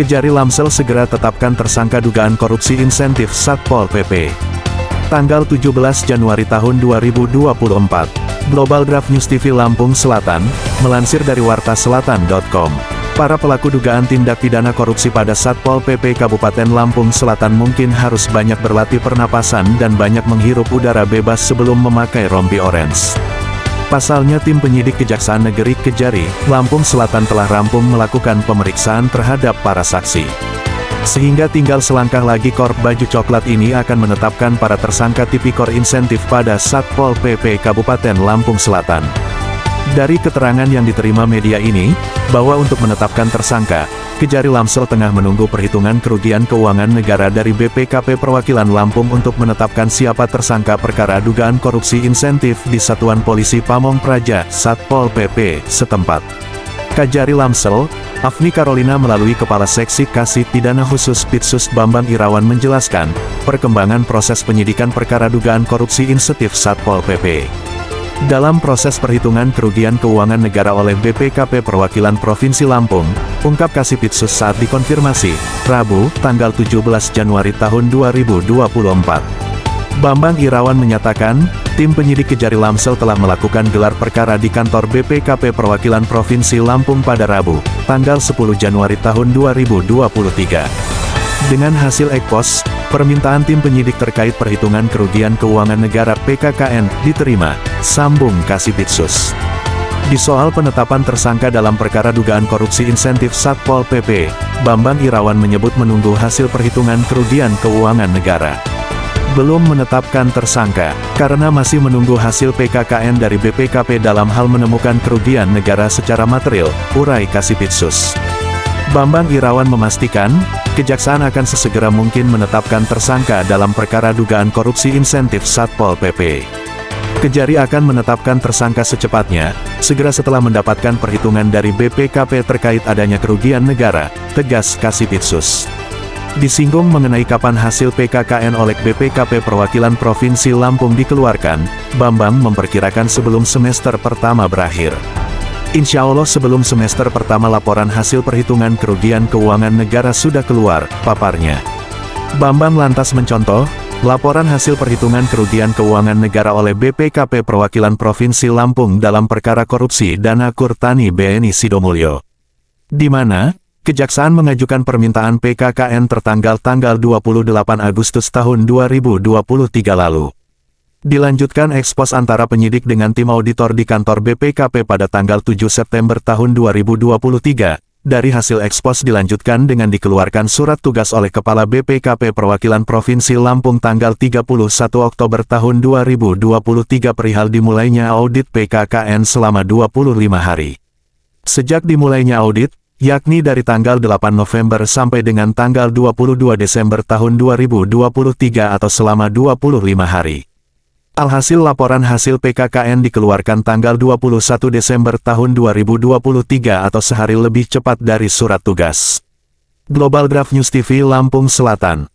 Kejari Lamsel segera tetapkan tersangka dugaan korupsi insentif Satpol PP. Tanggal 17 Januari tahun 2024. Global Draft News TV Lampung Selatan, melansir dari wartaselatan.com. Para pelaku dugaan tindak pidana korupsi pada Satpol PP Kabupaten Lampung Selatan mungkin harus banyak berlatih pernapasan dan banyak menghirup udara bebas sebelum memakai rompi orange. Pasalnya tim penyidik Kejaksaan Negeri Kejari, Lampung Selatan telah rampung melakukan pemeriksaan terhadap para saksi. Sehingga tinggal selangkah lagi Korp Baju Coklat ini akan menetapkan para tersangka tipikor insentif pada Satpol PP Kabupaten Lampung Selatan. Dari keterangan yang diterima media ini, bahwa untuk menetapkan tersangka, Kejari Lamsel tengah menunggu perhitungan kerugian keuangan negara dari BPKP Perwakilan Lampung untuk menetapkan siapa tersangka perkara dugaan korupsi insentif di Satuan Polisi Pamong Praja, Satpol PP, setempat. Kejari Lamsel, Afni Carolina melalui Kepala Seksi Kasih Pidana Khusus Pitsus Bambang Irawan menjelaskan, perkembangan proses penyidikan perkara dugaan korupsi insentif Satpol PP. Dalam proses perhitungan kerugian keuangan negara oleh BPKP Perwakilan Provinsi Lampung, ungkap Kasipitsus saat dikonfirmasi, Rabu, tanggal 17 Januari tahun 2024. Bambang Irawan menyatakan, tim penyidik Kejari Lamsel telah melakukan gelar perkara di kantor BPKP Perwakilan Provinsi Lampung pada Rabu, tanggal 10 Januari tahun 2023. Dengan hasil ekpos, permintaan tim penyidik terkait perhitungan kerugian keuangan negara PKKN diterima, sambung Kasipitsus. Di soal penetapan tersangka dalam perkara dugaan korupsi insentif Satpol PP, Bambang Irawan menyebut menunggu hasil perhitungan kerugian keuangan negara. Belum menetapkan tersangka, karena masih menunggu hasil PKKN dari BPKP dalam hal menemukan kerugian negara secara material, urai Kasipitsus. Bambang Irawan memastikan, Kejaksaan akan sesegera mungkin menetapkan tersangka dalam perkara dugaan korupsi insentif Satpol PP. Kejari akan menetapkan tersangka secepatnya, segera setelah mendapatkan perhitungan dari BPKP terkait adanya kerugian negara, tegas Kasipitsus. Disinggung mengenai kapan hasil PKKN oleh BPKP Perwakilan Provinsi Lampung dikeluarkan, Bambang memperkirakan sebelum semester pertama berakhir. Insya Allah sebelum semester pertama laporan hasil perhitungan kerugian keuangan negara sudah keluar, paparnya. Bambang lantas mencontoh, laporan hasil perhitungan kerugian keuangan negara oleh BPKP Perwakilan Provinsi Lampung dalam perkara korupsi dana Kurtani BNI Sidomulyo. Di mana, Kejaksaan mengajukan permintaan PKKN tertanggal 28 Agustus tahun 2023 lalu. Dilanjutkan ekspos antara penyidik dengan tim auditor di kantor BPKP pada tanggal 7 September tahun 2023. Dari hasil ekspos dilanjutkan dengan dikeluarkan surat tugas oleh Kepala BPKP Perwakilan Provinsi Lampung tanggal 31 Oktober tahun 2023 perihal dimulainya audit PKKN selama 25 hari. Sejak dimulainya audit, yakni dari tanggal 8 November sampai dengan tanggal 22 Desember tahun 2023 atau selama 25 hari. Alhasil laporan hasil PKKN dikeluarkan tanggal 21 Desember tahun 2023 atau sehari lebih cepat dari surat tugas. Global Draft News TV Lampung Selatan,